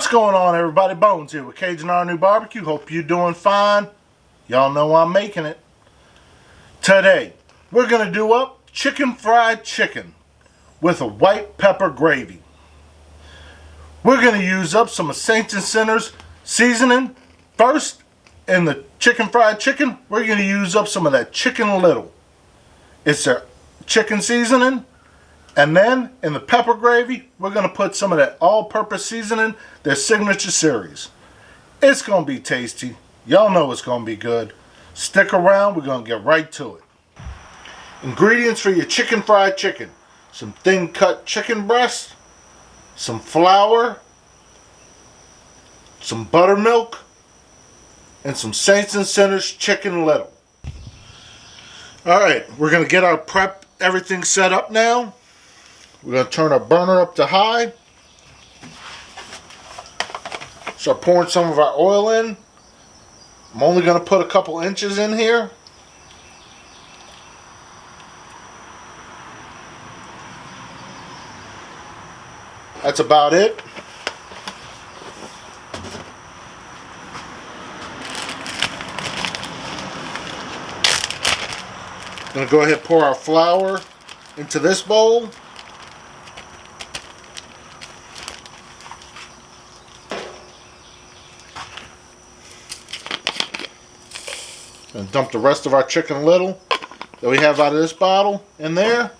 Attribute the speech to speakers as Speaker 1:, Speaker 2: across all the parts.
Speaker 1: What's going on, everybody? Bones here with CAJUNRNEWBBQ. Hope you're doing fine. Y'all know I'm making it. Today, we're going to do up chicken fried chicken with a white pepper gravy. We're going to use up some of Saints and Sinners seasoning. First, in the chicken fried chicken, we're going to use up some of that Chicken Little. It's their chicken seasoning. And then, in the pepper gravy, we're going to put some of that all-purpose seasoning, their signature series. It's going to be tasty. Y'all know it's going to be good. Stick around. We're going to get right to it. Ingredients for your chicken fried chicken. Some thin-cut chicken breast, some flour, some buttermilk, and some Saints and Sinners Chicken Little. Alright, we're going to get our prep, everything set up now. We're going to turn our burner up to high. Start pouring some of our oil in. I'm only going to put a couple inches in here. That's about it. I'm going to go ahead and pour our flour into this bowl. And dump the rest of our Chicken Little that we have out of this bottle in there.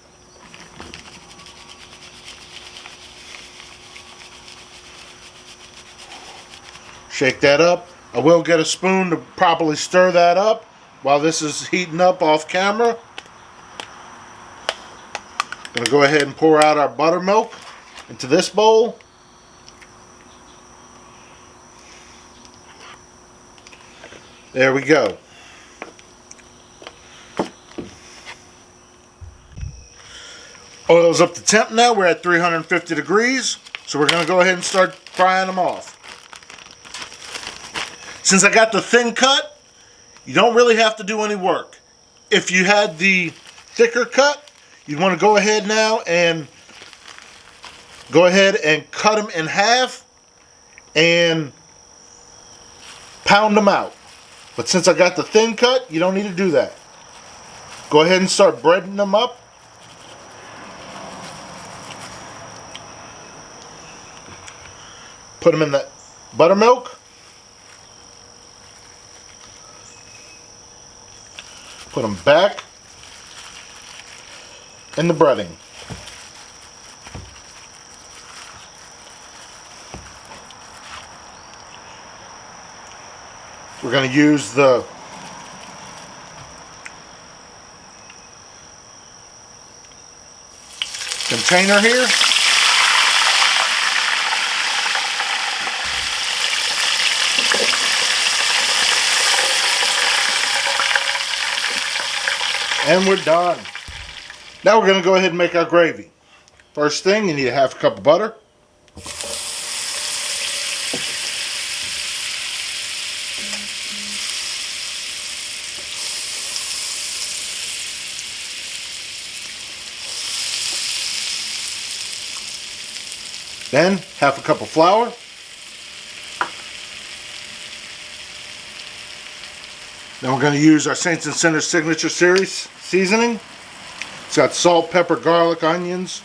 Speaker 1: Shake that up. I will get a spoon to properly stir that up while this is heating up off camera. Gonna go ahead and pour out our buttermilk into this bowl. There we go. Oil's up to temp now. We're at 350 degrees. So we're going to go ahead and start frying them off. Since I got the thin cut, you don't really have to do any work. If you had the thicker cut, you'd want to go ahead now and cut them in half and pound them out. But since I got the thin cut, you don't need to do that. Go ahead and start breading them up. Put them in the buttermilk. Put them back in the breading. We're going to use the container here. And we're done. Now we're going to go ahead and make our gravy. First thing, you need a half cup of butter. Then half a cup of flour. Then we're going to use our Saints and Sinners Signature Series seasoning. It's got salt, pepper, garlic, onions.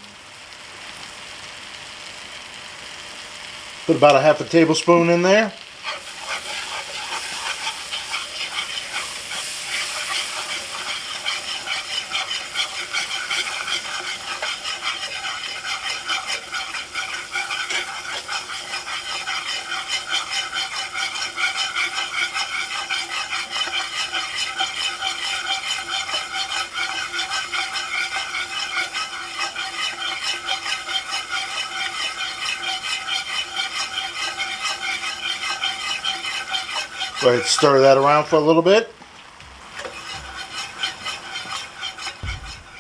Speaker 1: Put about a half a tablespoon in there. Go ahead and stir that around for a little bit.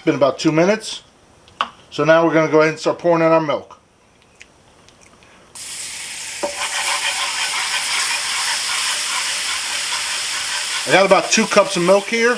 Speaker 1: Been about 2 minutes. So now we're going to go ahead and start pouring in our milk. I got about 2 cups of milk here.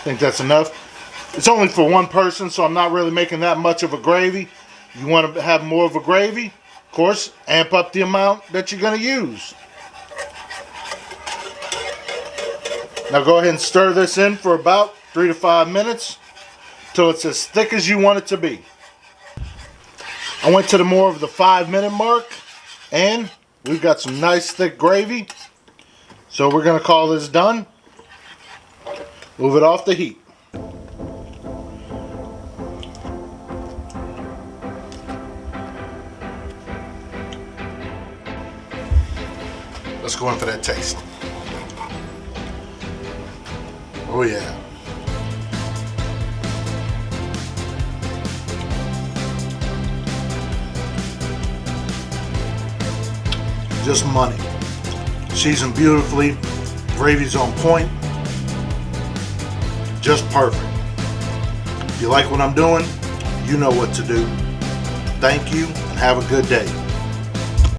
Speaker 1: think that's enough. It's only for one person, so I'm not really making that much of a gravy. You want to have more of a gravy, of course, amp up the amount that you're going to use. Now go ahead and stir this in for about 3 to 5 minutes till it's as thick as you want it to be. I went to the more of the 5-minute mark, and we've got some nice thick gravy. So we're going to call this done. Move it off the heat. Let's go in for that taste. Oh yeah. Just money. Seasoned beautifully. Gravy's on point. Just perfect. If you like what I'm doing, you know what to do. Thank you and have a good day.